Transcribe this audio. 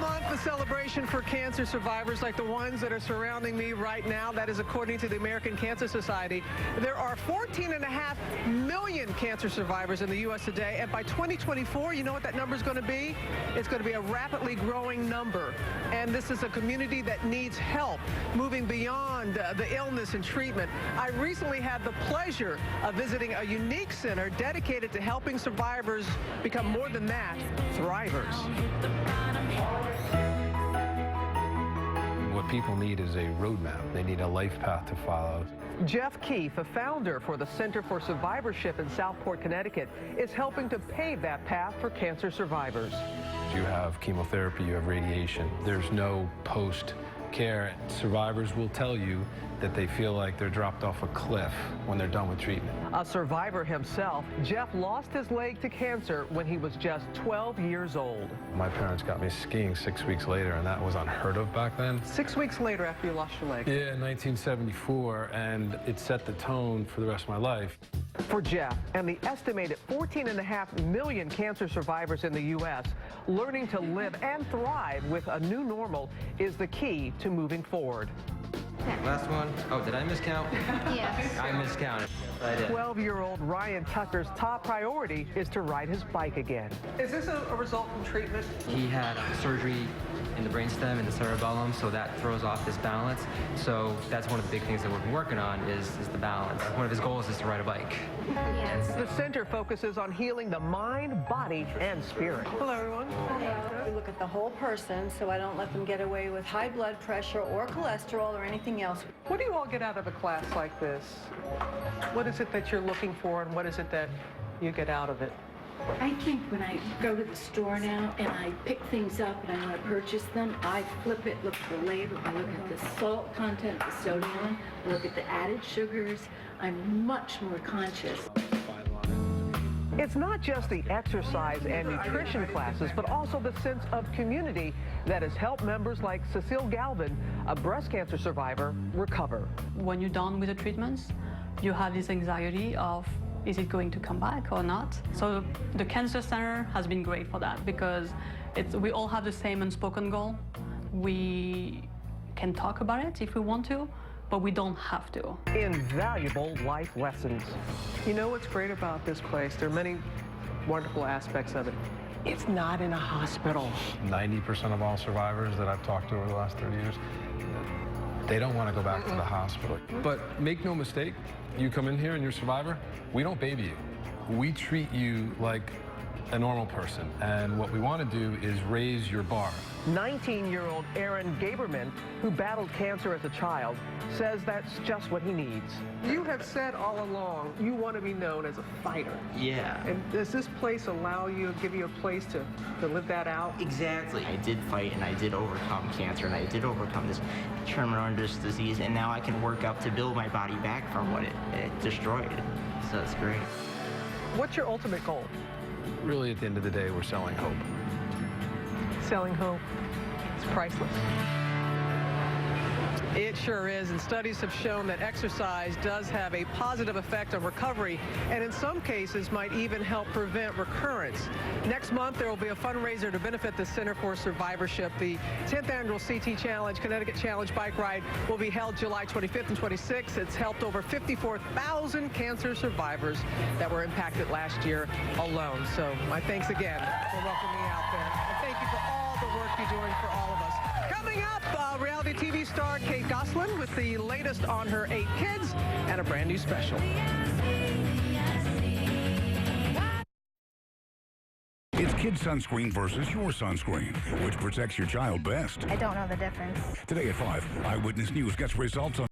month, the celebration for cancer survivors like the ones that are surrounding me right now. That is according to the American Cancer Society. There are 14.5 million cancer survivors in the U.S. today, and by 2024, you know what that number is going to be? It's going to be a rapidly growing number, and this is a community that needs help moving beyond the illness and treatment. I recently had the pleasure of visiting a unique center dedicated to helping survivors become more than that, thrivers. What people need is a roadmap. They need a life path to follow. Jeff Keefe, a founder for the Center for Survivorship in Southport, Connecticut, is helping to pave that path for cancer survivors. You have chemotherapy, you have radiation. There's no post-care. Survivors will tell you that they feel like they're dropped off a cliff when they're done with treatment. A survivor himself, Jeff lost his leg to cancer when he was just 12 years old. My parents got me skiing 6 weeks later, and that was unheard of back then. 6 weeks later after you lost your leg? Yeah, in 1974, and it set the tone for the rest of my life. For Jeff and the estimated 14.5 million cancer survivors in the U.S., learning to live and thrive with a new normal is the key to moving forward. Last one. Oh, did I miscount? Yes. I miscounted. I did. 12-year-old Ryan Tucker's top priority is to ride his bike again. Is this a result from treatment? He had surgery in the brainstem and the cerebellum, so that throws off his balance. So that's one of the big things that we're working on is the balance. One of his goals is to ride a bike. Yes. The center focuses on healing the mind, body, and spirit. Hello, everyone. We look at the whole person, so I don't let them get away with high blood pressure or cholesterol or anything else. What do you all get out of a class like this? What is it that you're looking for, and what is it that you get out of it? I think when I go to the store now and I pick things up and I want to purchase them, I flip it, look at the label, I look at the salt content, the sodium, I look at the added sugars. I'm much more conscious. It's not just the exercise and nutrition classes, but also the sense of community that has helped members like Cecile Galvin, a breast cancer survivor, recover. When you're done with the treatments, you have this anxiety of, is it going to come back or not? So the Cancer Center has been great for that because we all have the same unspoken goal. We can talk about it if we want to, but we don't have to. Invaluable life lessons. You know what's great about this place? There are many wonderful aspects of it. It's not in a hospital. 90% of all survivors that I've talked to over the last 30 years, they don't want to go back to the hospital. But make no mistake, you come in here and you're a survivor, we don't baby you. We treat you like a normal person, and what we want to do is raise your bar. 19-year-old Aaron Gaberman, who battled cancer as a child, says that's just what he needs. You have said all along you want to be known as a fighter. Yeah. And does this place allow you, give you a place to live that out? Exactly. I did fight and I did overcome cancer and I did overcome this tremendous disease, and now I can work up to build my body back from what it destroyed. So it's great. What's your ultimate goal? Really, at the end of the day, we're selling hope. Selling hope. It's priceless. It sure is, and studies have shown that exercise does have a positive effect on recovery, and in some cases might even help prevent recurrence. Next month, there will be a fundraiser to benefit the Center for Survivorship. The 10th annual CT Challenge, Connecticut Challenge Bike Ride will be held July 25th and 26th. It's helped over 54,000 cancer survivors that were impacted last year alone. So my thanks again for welcoming me out there. And thank you for all the work you're doing for all of us. Coming up, reality TV star Kate Gosselin with the latest on her 8 kids and a brand new special. It's kids' sunscreen versus your sunscreen. Which protects your child best? I don't know the difference. Today at 5, Eyewitness News gets results on